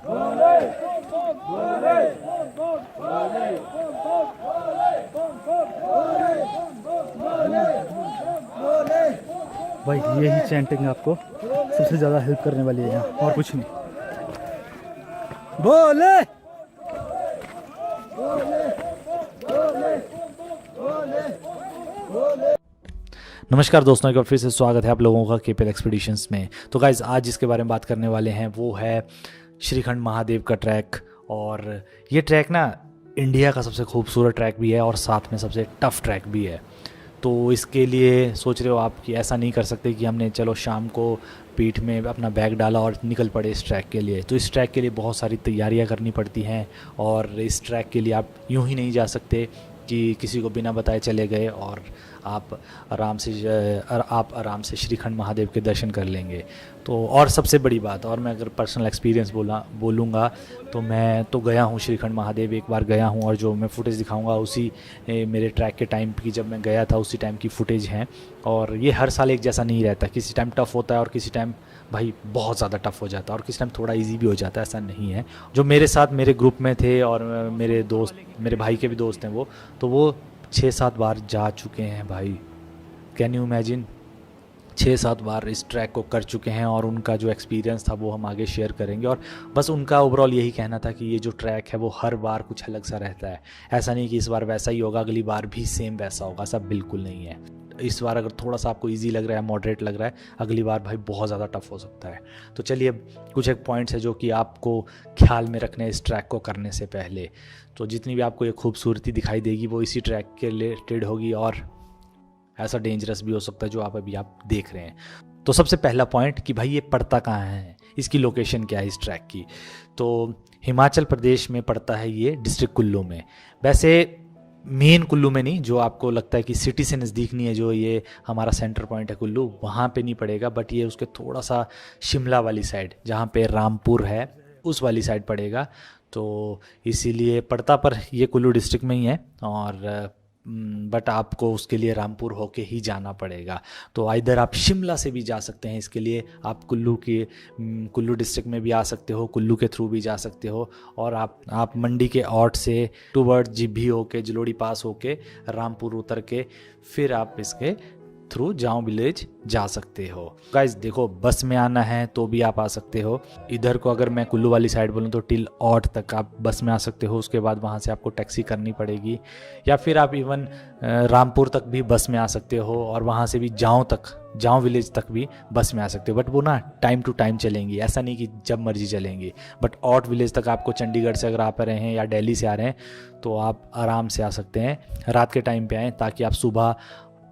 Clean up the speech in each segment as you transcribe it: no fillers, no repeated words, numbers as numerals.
भाई यही चैंटिंग आपको सबसे ज़्यादा हेल्प करने वाली है यहाँ, और कुछ नहीं। बोले नमस्कार दोस्तों, एक बार फिर से स्वागत है आप लोगों का केपीएल एक्सपीडिशंस में। तो गाइज आज जिसके बारे में बात करने वाले हैं वो है श्रीखंड महादेव का ट्रैक। और ये ट्रैक ना इंडिया का सबसे खूबसूरत ट्रैक भी है और साथ में सबसे टफ़ ट्रैक भी है। तो इसके लिए सोच रहे हो आप कि ऐसा नहीं कर सकते कि हमने चलो शाम को पीठ में अपना बैग डाला और निकल पड़े इस ट्रैक के लिए। तो इस ट्रैक के लिए बहुत सारी तैयारियां करनी पड़ती हैं और इस ट्रैक के लिए आप यूं ही नहीं जा सकते कि किसी को बिना बताए चले गए और आप आराम से श्रीखंड महादेव के दर्शन कर लेंगे। तो और सबसे बड़ी बात, और मैं अगर पर्सनल एक्सपीरियंस बोलूँगा तो मैं तो गया हूँ श्रीखंड महादेव, एक बार गया हूँ और जो मैं फुटेज दिखाऊंगा उसी मेरे ट्रैक के टाइम की जब मैं गया था उसी टाइम की फुटेज हैं। और ये हर साल एक जैसा नहीं रहता, किसी टाइम टफ़ होता है और किसी टाइम भाई बहुत ज़्यादा टफ़ हो जाता है और किसी टाइम थोड़ा इजी भी हो जाता है, ऐसा नहीं है। जो मेरे साथ मेरे ग्रुप में थे और मेरे भाई के भी दोस्त हैं वो 6-7 बार जा चुके हैं भाई। कैन यू इमेजिन, 6-7 बार इस ट्रैक को कर चुके हैं और उनका जो एक्सपीरियंस था वो हम आगे शेयर करेंगे। और बस उनका ओवरऑल यही कहना था कि ये जो ट्रैक है वो हर बार कुछ अलग सा रहता है। ऐसा नहीं कि इस बार वैसा ही होगा अगली बार भी सेम वैसा होगा, सब बिल्कुल नहीं है। इस बार अगर थोड़ा सा आपको इजी लग रहा है, मॉडरेट लग रहा है, अगली बार भाई बहुत ज़्यादा टफ हो सकता है। तो चलिए अब कुछ एक पॉइंट्स है जो कि आपको ख्याल में रखने इस ट्रैक को करने से पहले। तो जितनी भी आपको ये खूबसूरती दिखाई देगी वो इसी ट्रैक के रिलेटेड होगी और ऐसा डेंजरस भी हो सकता है जो आप देख रहे हैं। तो सबसे पहला पॉइंट कि भाई ये पड़ता कहाँ है, इसकी लोकेशन क्या है इस ट्रैक की। तो हिमाचल प्रदेश में पड़ता है ये, डिस्ट्रिक्ट कुल्लू में। वैसे मेन कुल्लू में नहीं, जो आपको लगता है कि सिटी से नज़दीक नहीं है, जो ये हमारा सेंटर पॉइंट है कुल्लू, वहाँ पे नहीं पड़ेगा, बट ये उसके थोड़ा सा शिमला वाली साइड जहाँ पे रामपुर है उस वाली साइड पड़ेगा। तो इसीलिए पड़ता पर ये कुल्लू डिस्ट्रिक्ट में ही है और बट आपको उसके लिए रामपुर होके ही जाना पड़ेगा। तो इधर आप शिमला से भी जा सकते हैं, इसके लिए आप कुल्लू डिस्ट्रिक्ट में भी आ सकते हो, कुल्लू के थ्रू भी जा सकते हो। और आप मंडी के ऑट से टूवर्ड जिभी होके जलोड़ी पास होके रामपुर उतर के फिर आप इसके थ्रू जाऊं विलेज जा सकते हो। गाइस देखो, बस में आना है तो भी आप आ सकते हो। इधर को अगर मैं कुल्लू वाली साइड बोलूँ तो टिल ऑट तक आप बस में आ सकते हो, उसके बाद वहाँ से आपको टैक्सी करनी पड़ेगी, या फिर आप इवन रामपुर तक भी बस में आ सकते हो और वहाँ से भी जाऊं विलेज तक भी बस में आ सकते हो। बट वो ना टाइम टू टाइम चलेंगी, ऐसा नहीं कि जब मर्जी चलेंगी। बट ऑट विलेज तक आपको चंडीगढ़ से अगर आप आ रहे हैं या दिल्ली से आ रहे हैं तो आप आराम से आ सकते हैं, रात के टाइम पे आएँ ताकि आप सुबह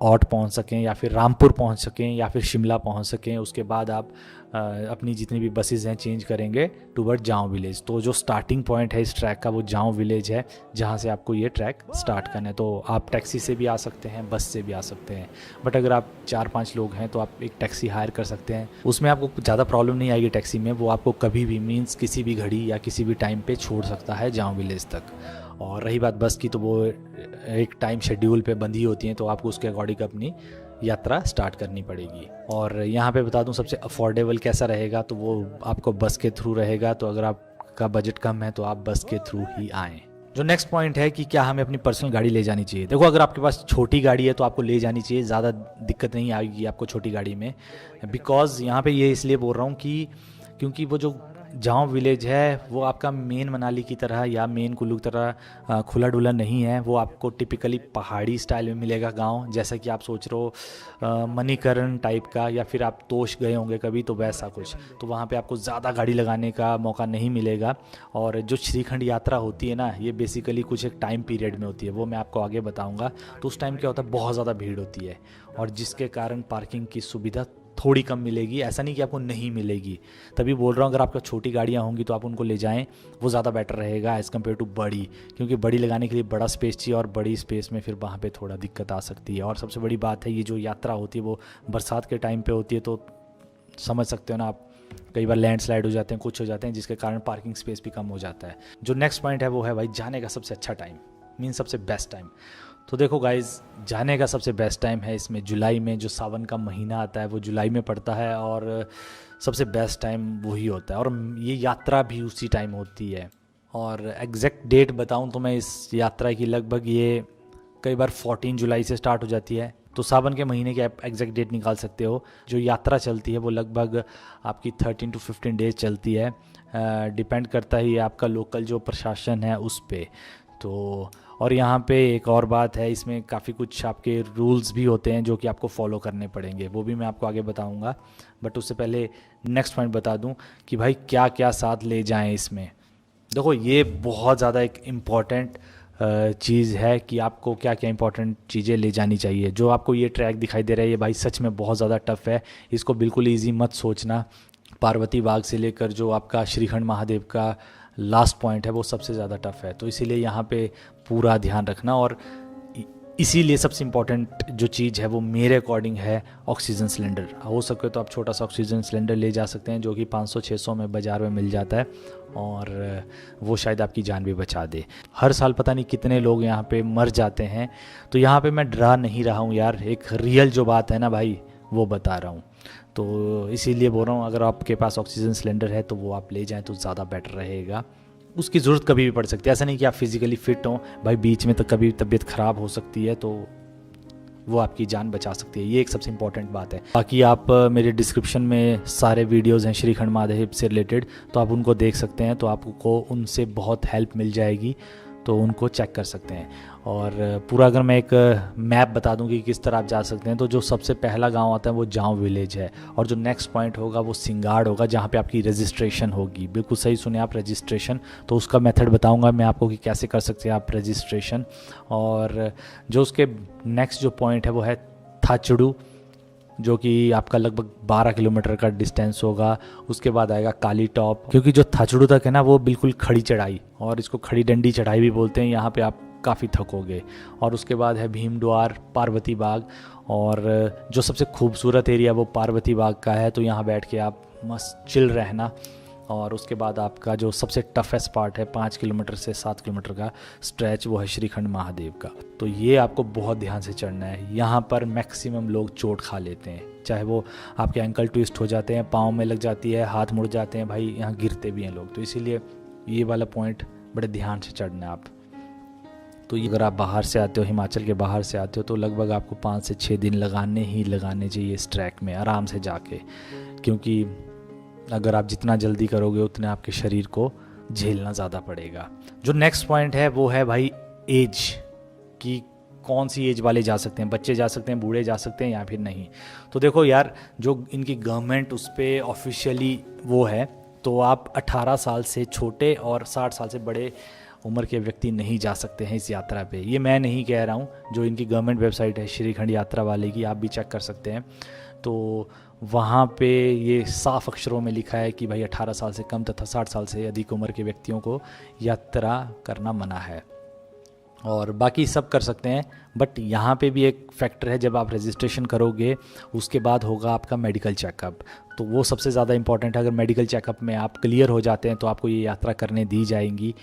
ऑट पहुंच सकें या फिर रामपुर पहुंच सकें या फिर शिमला पहुंच सकें। उसके बाद आप अपनी जितनी भी बसेज हैं चेंज करेंगे टूवर्ड जाऊं विलेज। तो जो स्टार्टिंग पॉइंट है इस ट्रैक का वो जाऊं विलेज है, जहां से आपको ये ट्रैक स्टार्ट करना है। तो आप टैक्सी से भी आ सकते हैं, बस से भी आ सकते हैं, बट अगर आप 4-5 लोग हैं तो आप एक टैक्सी हायर कर सकते हैं। उसमें आपको ज़्यादा प्रॉब्लम नहीं आएगी टैक्सी में, वो आपको कभी भी मीन्स किसी भी घड़ी या किसी भी टाइम पर छोड़ सकता है जाऊं विलेज तक। और रही बात बस की, तो वो एक टाइम शेड्यूल पे बंधी होती हैं, तो आपको उसके अकॉर्डिंग अपनी यात्रा स्टार्ट करनी पड़ेगी। और यहाँ पे बता दूँ सबसे अफोर्डेबल कैसा रहेगा, तो वो आपको बस के थ्रू रहेगा। तो अगर आपका बजट कम है तो आप बस के थ्रू ही आएँ। जो नेक्स्ट पॉइंट है कि क्या हमें अपनी पर्सनल गाड़ी ले जानी चाहिए। देखो, अगर आपके पास छोटी गाड़ी है तो आपको ले जानी चाहिए, ज़्यादा दिक्कत नहीं आएगी आपको छोटी गाड़ी में। बिकॉज़ यहाँ पे ये इसलिए बोल रहा हूँ कि क्योंकि वो जो जाऊं विलेज है वो आपका मेन मनाली की तरह या मेन कुल्लू की तरह खुला डुला नहीं है। वो आपको टिपिकली पहाड़ी स्टाइल में मिलेगा गांव, जैसा कि आप सोच रहे हो मणिकरण टाइप का, या फिर आप तोश गए होंगे कभी तो वैसा कुछ। तो वहाँ पे आपको ज़्यादा गाड़ी लगाने का मौका नहीं मिलेगा। और जो श्रीखंड यात्रा होती है ना, ये बेसिकली कुछ एक टाइम पीरियड में होती है, वो मैं आपको आगे बताऊँगा। तो उस टाइम क्या होता है, बहुत ज़्यादा भीड़ होती है और जिसके कारण पार्किंग की सुविधा थोड़ी कम मिलेगी। ऐसा नहीं कि आपको नहीं मिलेगी, तभी बोल रहा हूँ अगर आपका छोटी गाड़ियाँ होंगी तो आप उनको ले जाएं, वो ज़्यादा बेटर रहेगा एज़ कम्पेयर टू बड़ी। क्योंकि बड़ी लगाने के लिए बड़ा स्पेस चाहिए और बड़ी स्पेस में फिर वहाँ पे थोड़ा दिक्कत आ सकती है। और सबसे बड़ी बात है, ये जो यात्रा होती है वो बरसात के टाइम पे होती है, तो समझ सकते हो ना आप, कई बार लैंडस्लाइड हो जाते हैं, कुछ हो जाते हैं, जिसके कारण पार्किंग स्पेस भी कम हो जाता है। जो नेक्स्ट पॉइंट है वो है भाई जाने का सबसे अच्छा टाइम, मीन सबसे बेस्ट टाइम। तो देखो गाइज़, जाने का सबसे बेस्ट टाइम है इसमें जुलाई में, जो सावन का महीना आता है वो जुलाई में पड़ता है, और सबसे बेस्ट टाइम वही होता है, और ये यात्रा भी उसी टाइम होती है। और एग्जैक्ट डेट बताऊं तो मैं इस यात्रा की लगभग ये कई बार 14 जुलाई से स्टार्ट हो जाती है, तो सावन के महीने की आप एग्जैक्ट डेट निकाल सकते हो। जो यात्रा चलती है वो लगभग आपकी 13 to 15 डेज चलती है, डिपेंड करता ही आपका लोकल जो प्रशासन है उस पे। तो और यहाँ पे एक और बात है, इसमें काफ़ी कुछ आपके रूल्स भी होते हैं जो कि आपको फॉलो करने पड़ेंगे, वो भी मैं आपको आगे बताऊँगा। बट उससे पहले नेक्स्ट पॉइंट बता दूँ कि भाई क्या क्या साथ ले जाएं इसमें। देखो, ये बहुत ज़्यादा एक इम्पॉर्टेंट चीज़ है कि आपको क्या क्या इंपॉर्टेंट चीज़ें ले जानी चाहिए। जो आपको ये ट्रैक दिखाई दे रहा है, ये भाई सच में बहुत ज़्यादा टफ़ है, इसको बिल्कुल ईजी मत सोचना। पार्वती बाग से लेकर जो आपका श्रीखंड महादेव का लास्ट पॉइंट है वो सबसे ज़्यादा टफ़ है, तो इसीलिए यहाँ पे पूरा ध्यान रखना। और इसीलिए सबसे इम्पॉर्टेंट जो चीज़ है वो मेरे अकॉर्डिंग है ऑक्सीजन सिलेंडर। हो सके तो आप छोटा सा ऑक्सीजन सिलेंडर ले जा सकते हैं, जो कि 500-600 में बाज़ार में मिल जाता है, और वो शायद आपकी जान भी बचा दे। हर साल पता नहीं कितने लोग यहाँ पे मर जाते हैं, तो यहाँ पे मैं डरा नहीं रहा हूँ यार, एक रियल जो बात है ना भाई वो बता रहा हूँ। तो इसीलिए बोल रहा हूँ, अगर आपके पास ऑक्सीजन सिलेंडर है तो वो आप ले जाएं तो ज़्यादा बेटर रहेगा। उसकी ज़रूरत कभी भी पड़ सकती है, ऐसा नहीं कि आप फिज़िकली फ़िट हों भाई, बीच में तो कभी तबीयत ख़राब हो सकती है, तो वो आपकी जान बचा सकती है। ये एक सबसे इम्पॉर्टेंट बात है। बाकी आप मेरे डिस्क्रिप्शन में सारे वीडियोज़ हैं श्रीखंड महादेव से रिलेटेड, तो आप उनको देख सकते हैं, तो आपको उनसे बहुत हेल्प मिल जाएगी, तो उनको चेक कर सकते हैं। और पूरा अगर मैं एक मैप बता दूं कि किस तरह आप जा सकते हैं, तो जो सबसे पहला गांव आता है वो जांव विलेज है, और जो नेक्स्ट पॉइंट होगा वो सिंगाड़ होगा, जहां पे आपकी रजिस्ट्रेशन होगी। बिल्कुल सही सुने आप, रजिस्ट्रेशन। तो उसका मेथड बताऊंगा मैं आपको कि कैसे कर सकते हैं आप रजिस्ट्रेशन। और जो उसके नेक्स्ट जो पॉइंट है वो है थाचड़ू, जो कि आपका लगभग 12 किलोमीटर का डिस्टेंस होगा। उसके बाद आएगा काली टॉप, क्योंकि जो थाचड़ू तक है ना वो बिल्कुल खड़ी चढ़ाई, और इसको खड़ी डंडी चढ़ाई भी बोलते हैं, यहाँ पे आप काफ़ी थकोगे। और उसके बाद है भीमद्वार, पार्वती बाग, और जो सबसे खूबसूरत एरिया वो पार्वती बाग का है, तो यहाँ बैठ के आप मस्त चिल रहना। और उसके बाद आपका जो सबसे टफेस्ट पार्ट है 5 किलोमीटर से 7 किलोमीटर का स्ट्रेच, वो है श्रीखंड महादेव का। तो ये आपको बहुत ध्यान से चढ़ना है। यहाँ पर मैक्सिमम लोग चोट खा लेते हैं, चाहे वो आपके एंकल ट्विस्ट हो जाते हैं, पाँव में लग जाती है, हाथ मुड़ जाते हैं, भाई यहाँ गिरते भी हैं लोग। तो इसीलिए ये वाला पॉइंट बड़े ध्यान से चढ़ना है आप। तो अगर आप बाहर से आते हो, हिमाचल के बाहर से आते हो, तो लगभग आपको 5 से 6 दिन लगाने चाहिए इस ट्रैक में आराम से जाके, क्योंकि अगर आप जितना जल्दी करोगे उतने आपके शरीर को झेलना ज़्यादा पड़ेगा। जो नेक्स्ट पॉइंट है वो है भाई एज, कि कौन सी एज वाले जा सकते हैं, बच्चे जा सकते हैं, बूढ़े जा सकते हैं या फिर नहीं। तो देखो यार, जो इनकी गवर्नमेंट उस पर ऑफिशियली वो है, तो आप 18 साल से छोटे और 60 साल से बड़े उम्र के व्यक्ति नहीं जा सकते हैं इस यात्रा पे। ये मैं नहीं कह रहा हूँ, जो इनकी गवर्नमेंट वेबसाइट है श्रीखंड यात्रा वाले की, आप भी चेक कर सकते हैं। तो वहाँ पे ये साफ अक्षरों में लिखा है कि भाई 18 साल से कम तथा 60 साल से अधिक उम्र के व्यक्तियों को यात्रा करना मना है, और बाकी सब कर सकते हैं। बट यहाँ पे भी एक फैक्टर है, जब आप रजिस्ट्रेशन करोगे उसके बाद होगा आपका मेडिकल चेकअप, तो वो सबसे ज़्यादा इंपॉर्टेंट है। अगर मेडिकल चेकअप में आप क्लियर हो जाते हैं तो आपको ये यात्रा करने दी जाएंगी,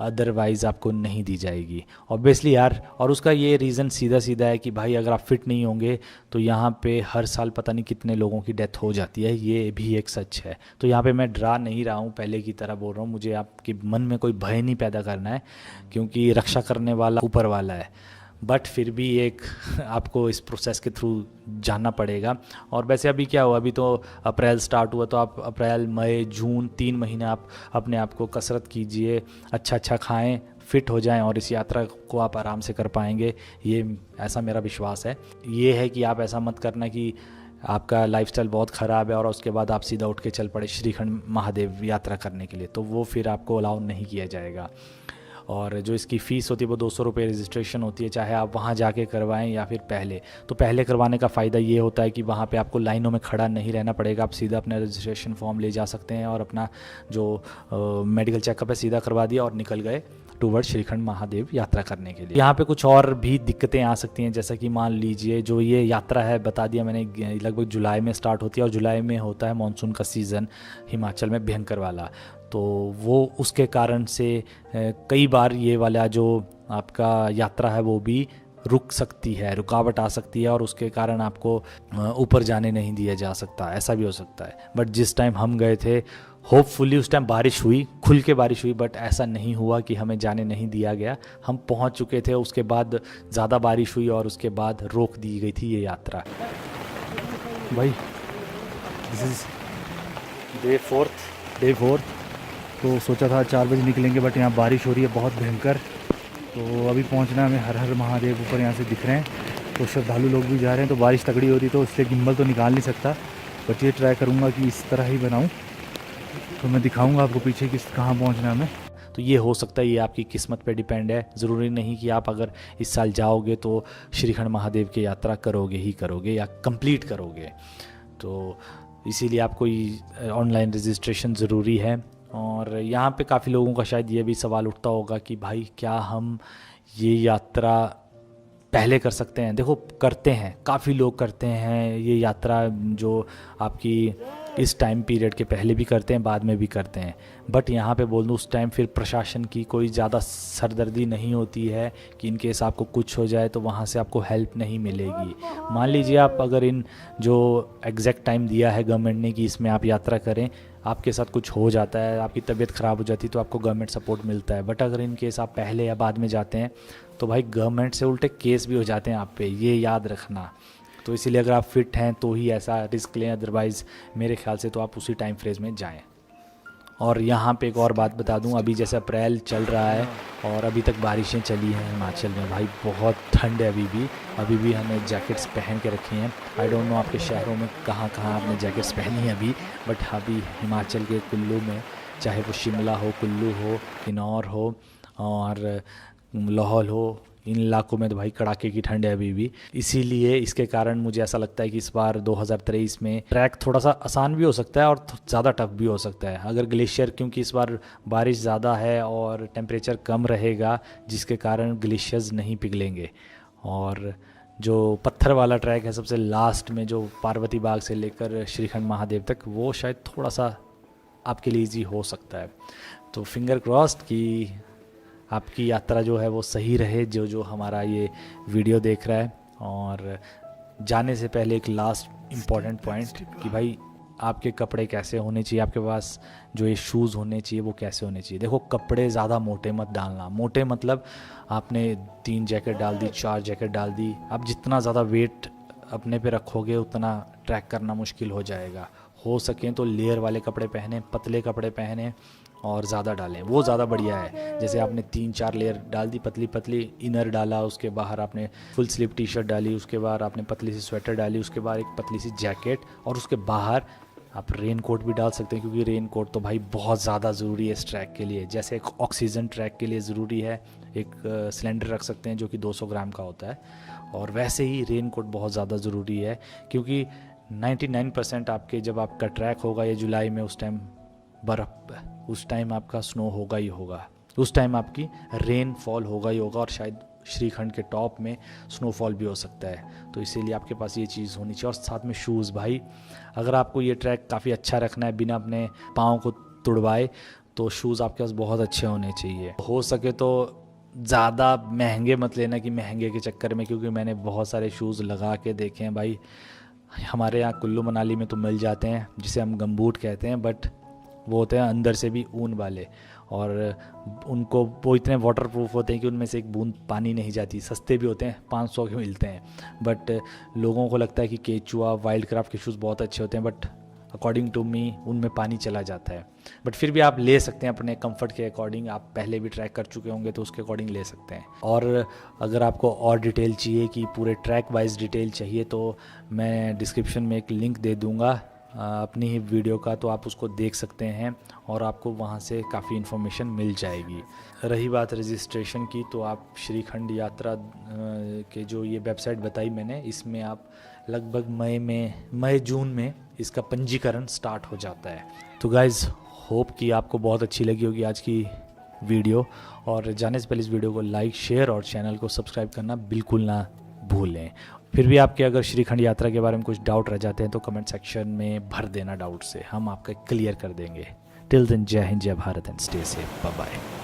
अदरवाइज़ आपको नहीं दी जाएगी ऑब्वियसली यार। और उसका ये रीज़न सीधा है कि भाई अगर आप फिट नहीं होंगे तो यहाँ पे हर साल पता नहीं कितने लोगों की डेथ हो जाती है, ये भी एक सच है। तो यहाँ पे मैं डरा नहीं रहा हूँ, पहले की तरह बोल रहा हूँ, मुझे आपके मन में कोई भय नहीं पैदा करना है, क्योंकि रक्षा करने वाला ऊपर वाला है। बट फिर भी एक आपको इस प्रोसेस के थ्रू जानना पड़ेगा। और वैसे अभी क्या हुआ, अभी तो अप्रैल स्टार्ट हुआ, तो आप अप्रैल मई जून 3 महीने आप अपने आप को कसरत कीजिए, अच्छा खाएं, फिट हो जाएं, और इस यात्रा को आप आराम से कर पाएंगे, ये ऐसा मेरा विश्वास है। ये है कि आप ऐसा मत करना कि आपका लाइफस्टाइल बहुत ख़राब है और उसके बाद आप सीधा उठ के चल पड़े श्रीखंड महादेव यात्रा करने के लिए, तो वो फिर आपको अलाउ नहीं किया जाएगा। और जो इसकी फ़ीस होती है वो 200 रुपये रजिस्ट्रेशन होती है, चाहे आप वहाँ जाके करवाएं या फिर पहले। तो पहले करवाने का फ़ायदा ये होता है कि वहाँ पे आपको लाइनों में खड़ा नहीं रहना पड़ेगा, आप सीधा अपना रजिस्ट्रेशन फॉर्म ले जा सकते हैं और अपना जो मेडिकल चेकअप है सीधा करवा दिया और निकल गए टूवर्ड श्रीखंड महादेव यात्रा करने के लिए। यहाँ पे कुछ और भी दिक्कतें आ सकती हैं, जैसा कि मान लीजिए जो ये यात्रा है बता दिया मैंने, लगभग जुलाई में स्टार्ट होती है और जुलाई में होता है मानसून का सीज़न हिमाचल में भयंकर वाला, तो वो उसके कारण से कई बार ये वाला जो आपका यात्रा है वो भी रुक सकती है, रुकावट आ सकती है और उसके कारण आपको ऊपर जाने नहीं दिया जा सकता, ऐसा भी हो सकता है। बट जिस टाइम हम गए थे होपफुली उस टाइम बारिश हुई, खुल के बारिश हुई, बट ऐसा नहीं हुआ कि हमें जाने नहीं दिया गया। हम पहुंच चुके थे, उसके बाद ज़्यादा बारिश हुई और उसके बाद रोक दी गई थी ये यात्रा। भाई दिस इज़ डे फोर्थ। तो सोचा था 4 बजे निकलेंगे, बट यहाँ बारिश हो रही है बहुत भयंकर। तो अभी पहुँचना हमें हर हर महादेव ऊपर यहाँ से दिख रहे हैं। तो श्रद्धालु लोग भी जा रहे हैं, तो बारिश तगड़ी हो रही तो इसलिए गिम्बल तो निकाल नहीं सकता, बट ये ट्राई करूँगा कि इस तरह ही बनाऊँ। तो मैं दिखाऊंगा आपको पीछे कहाँ पहुँचना है हमें। तो ये हो सकता है, ये आपकी किस्मत पे डिपेंड है। ज़रूरी नहीं कि आप अगर इस साल जाओगे तो श्रीखंड महादेव की यात्रा करोगे ही करोगे या कंप्लीट करोगे। तो इसीलिए आपको ऑनलाइन रजिस्ट्रेशन ज़रूरी है। और यहाँ पे काफ़ी लोगों का शायद ये भी सवाल उठता होगा कि भाई क्या हम ये यात्रा पहले कर सकते हैं? देखो करते हैं, काफ़ी लोग करते हैं ये यात्रा, जो आपकी इस टाइम पीरियड के पहले भी करते हैं, बाद में भी करते हैं। बट यहाँ पे बोल दूँ उस टाइम फिर प्रशासन की कोई ज़्यादा सरदर्दी नहीं होती है कि इन केस आपको कुछ हो जाए तो वहाँ से आपको हेल्प नहीं मिलेगी। मान लीजिए आप अगर इन जो एग्जैक्ट टाइम दिया है गवर्नमेंट ने कि इसमें आप यात्रा करें, आपके साथ कुछ हो जाता है, आपकी तबीयत ख़राब हो जाती है, तो आपको गवर्नमेंट सपोर्ट मिलता है। बट अगर इन केस आप पहले या बाद में जाते हैं तो भाई गवर्नमेंट से उल्टे केस भी हो जाते हैं आप पे, ये याद रखना। तो इसीलिए अगर आप फिट हैं तो ही ऐसा रिस्क लें, अदरवाइज़ मेरे ख्याल से तो आप उसी टाइम फ्रेज में जाएं। और यहाँ पे एक और बात बता दूँ, अभी जैसे अप्रैल चल रहा है और अभी तक बारिशें चली हैं हिमाचल में, भाई बहुत ठंड है अभी भी हमें जैकेट्स पहन के रखी हैं। आई डोंट नो आपके शहरों में कहाँ कहाँ आपने जैकेट्स पहनी है अभी, बट अभी हिमाचल के कुल्लू में, चाहे वो शिमला हो, कुल्लू हो, किन्नौर हो और लाहौल हो, इन इलाकों में तो भाई कड़ाके की ठंड है अभी भी। इसीलिए इसके कारण मुझे ऐसा लगता है कि इस बार 2023 में ट्रैक थोड़ा सा आसान भी हो सकता है और ज़्यादा टफ भी हो सकता है। अगर ग्लेशियर, क्योंकि इस बार बारिश ज़्यादा है और टेम्परेचर कम रहेगा, जिसके कारण ग्लेशियर्स नहीं पिघलेंगे। और जो पत्थर वाला ट्रैक है सबसे लास्ट में, जो पार्वती बाग से लेकर श्रीखंड महादेव तक, वो शायद थोड़ा सा आपके लिए ईजी हो सकता है। तो फिंगर क्रॉस्ड कि आपकी यात्रा जो है वो सही रहे, जो हमारा ये वीडियो देख रहा है। और जाने से पहले एक लास्ट इम्पॉर्टेंट पॉइंट कि भाई आपके कपड़े कैसे होने चाहिए, आपके पास जो ये शूज़ होने चाहिए वो कैसे होने चाहिए। देखो कपड़े ज़्यादा मोटे मत डालना, मोटे मतलब आपने 3 जैकेट डाल दी, 4 जैकेट डाल दी। आप जितना ज़्यादा वेट अपने पे रखोगे उतना ट्रैक करना मुश्किल हो जाएगा। हो सकें तो लेयर वाले कपड़े पहने, पतले कपड़े पहने और ज़्यादा डालें, वो ज़्यादा बढ़िया है। जैसे आपने 3-4 लेयर डाल दी, पतली पतली इनर डाला, उसके बाहर आपने फुल स्लीव टी शर्ट डाली, उसके बाद आपने पतली सी स्वेटर डाली, उसके बाद एक पतली सी जैकेट, और उसके बाहर आप रेन कोट भी डाल सकते हैं, क्योंकि रेन कोट तो भाई बहुत ज़्यादा ज़रूरी है इस ट्रैक के लिए। जैसे एक ऑक्सीजन ट्रैक के लिए ज़रूरी है, एक सिलेंडर रख सकते हैं जो कि 200 ग्राम का होता है, और वैसे ही रेन कोट बहुत ज़्यादा ज़रूरी है। क्योंकि 99% आपके जब आपका ट्रैक होगा ये जुलाई में, उस टाइम बर्फ़, उस टाइम आपका स्नो होगा ही होगा, उस टाइम आपकी रेन फॉल होगा ही होगा, और शायद श्रीखंड के टॉप में स्नोफॉल भी हो सकता है। तो इसीलिए आपके पास ये चीज़ होनी चाहिए। और साथ में शूज़, भाई अगर आपको ये ट्रैक काफ़ी अच्छा रखना है बिना अपने पाँव को तुड़वाए, तो शूज़ आपके पास बहुत अच्छे होने चाहिए। हो सके तो ज़्यादा महंगे मत लेना कि महंगे के चक्कर में, क्योंकि मैंने बहुत सारे शूज़ लगा के देखे हैं भाई। हमारे यहाँ कुल्लू मनाली में तो मिल जाते हैं, जिसे हम गमबूट कहते हैं, बट वो होते हैं अंदर से भी ऊन वाले, और उनको वो इतने वाटर प्रूफ होते हैं कि उनमें से एक बूंद पानी नहीं जाती। सस्ते भी होते हैं, 500 के मिलते हैं। बट लोगों को लगता है कि केचुआ, वाइल्ड क्राफ्ट के शूज़ बहुत अच्छे होते हैं, बट अकॉर्डिंग टू मी उनमें पानी चला जाता है। बट फिर भी आप ले सकते हैं अपने कंफर्ट के अकॉर्डिंग। आप पहले भी ट्रैक कर चुके होंगे तो उसके अकॉर्डिंग ले सकते हैं। और अगर आपको और डिटेल चाहिए, कि पूरे ट्रैक वाइज डिटेल चाहिए, तो मैं डिस्क्रिप्शन में एक लिंक दे दूँगा अपनी ही वीडियो का, तो आप उसको देख सकते हैं और आपको वहाँ से काफ़ी इन्फॉर्मेशन मिल जाएगी। रही बात रजिस्ट्रेशन की, तो आप श्रीखंड यात्रा के जो ये वेबसाइट बताई मैंने, इसमें आप लगभग मई जून में इसका पंजीकरण स्टार्ट हो जाता है। तो गाइज़ होप कि आपको बहुत अच्छी लगी होगी आज की वीडियो, और जाने से पहले इस वीडियो को लाइक, शेयर और चैनल को सब्सक्राइब करना बिल्कुल ना भूलें। फिर भी आपके अगर श्रीखंड यात्रा के बारे में कुछ डाउट रह जाते हैं तो कमेंट सेक्शन में भर देना डाउट से, हम आपका क्लियर कर देंगे। टिल देन, जय हिंद, जय Bharat and stay safe, bye bye.